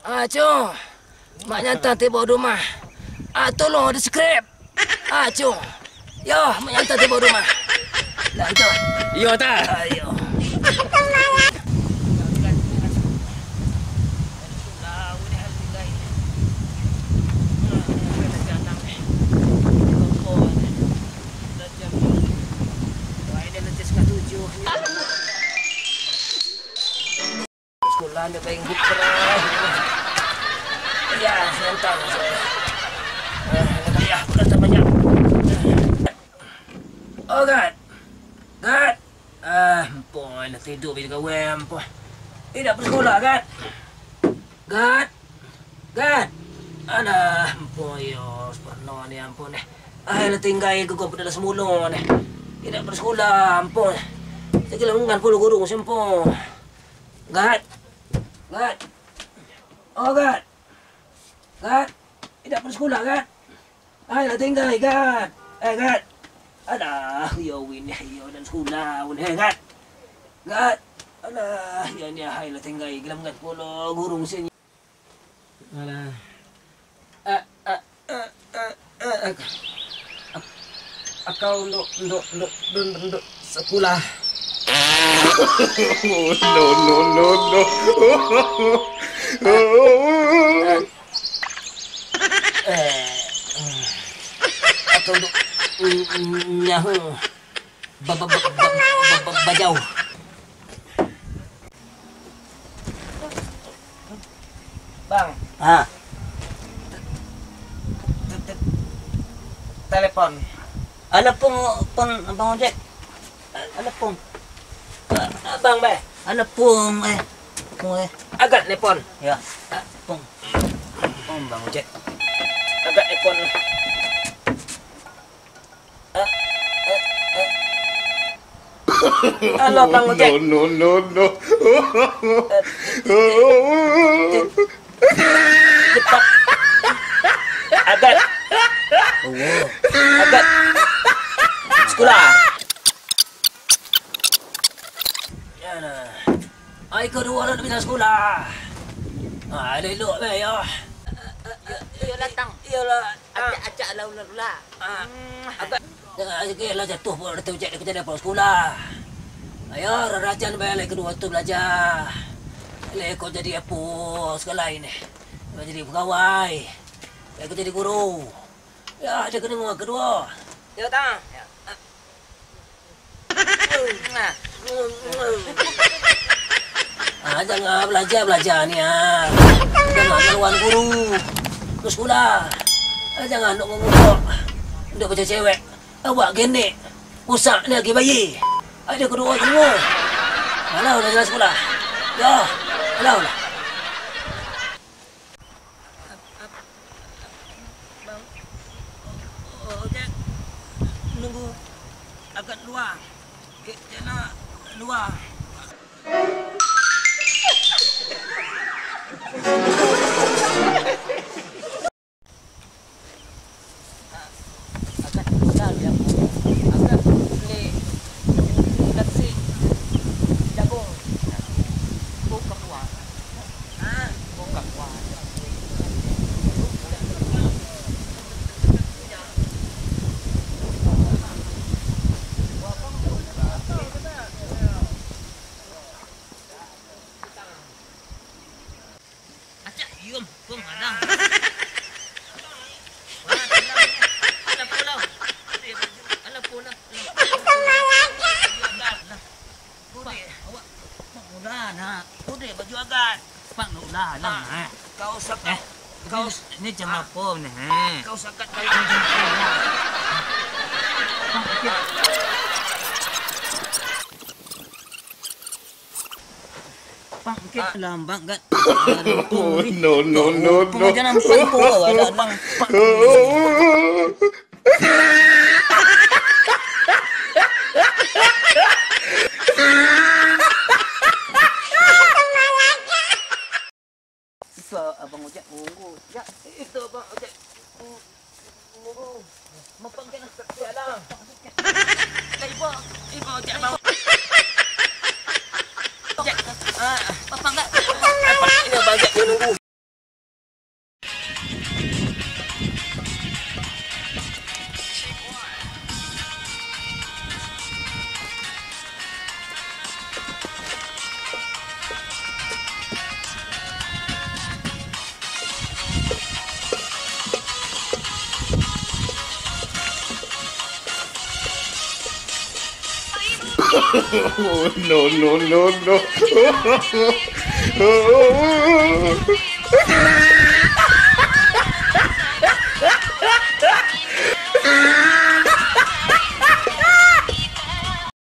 Cung. Mak nyantar tiba rumah. Tolong ada skrip. Cung. Yo, mak nyantar tiba rumah. Lah itu. Yo tak? Ayo. Sekolah dia paling buka. Ya, nyantar saya. Ya, bukan tak banyak. Oh, God. God. Ampun, nak tidur pergi kawan, ampun. Nak pergi sekolah, God. God. God. Alah, ampun, yo. Sepenuh ni, ampun. Nak tinggal ke kau pada semula ni. Nak pergi sekolah, ampun. Saya kira mengan puluh guru, ampun. God. God. Oh, God. God. Nak pergi sekolah, God. Nak tinggal, God. God. Alah, ya win ya dan sekolah pun God. God. Alah, ya ni hai lah tinggal gelam kat polo gurung sini. Alah. Akau nduk sekolah. No. Akau nduk nyahu bajau. Bang. Telepon. Ada pun Abang Ojek. Ada pun. Bang be. Ada pun Agak telepon. Ya. Pun. Bang Ojek. Agak telepon. Halo Bang Ojek. No. Cepat. Agak. Agak. Sekolah. Ya nah. Ai kedua nak pergi sekolah. Elok be ya. Yo datang. Iyalah. Acak laula. Agak. Jangan jatuh pun ada Ojek kerja dapat sekolah. Ayo rarajan balik kedua tu belajar. Kau jadi apa sekolah ini? Kau jadi pegawai. Kau jadi guru. Ya, ada kena kedua. Yo tang. Jangan belajar ni Jangan lawan guru. Ke sekolah. Jangan nak ngomong. Untuk baca cewek. Awak genek. Usak ni lagi bayi. Ada kedua semua. Alah dah jalan sekolah. Ya. Alah. Bang. Ojek. Nunggu agak luar. Kena luar. Kau sakat. Kau ni jam apa ni? Kau sakat Bang, mungkin lambat kan? No. Pengajaran pangku ada bang. Itu abang Ojek tunggu. Ya, itu abang Ojek. Tunggu. Mapang kena sekalian. Ibu Ojek abang. Ojek. Papa enggak. Ini abang Ojek nunggu. No, no, no, no.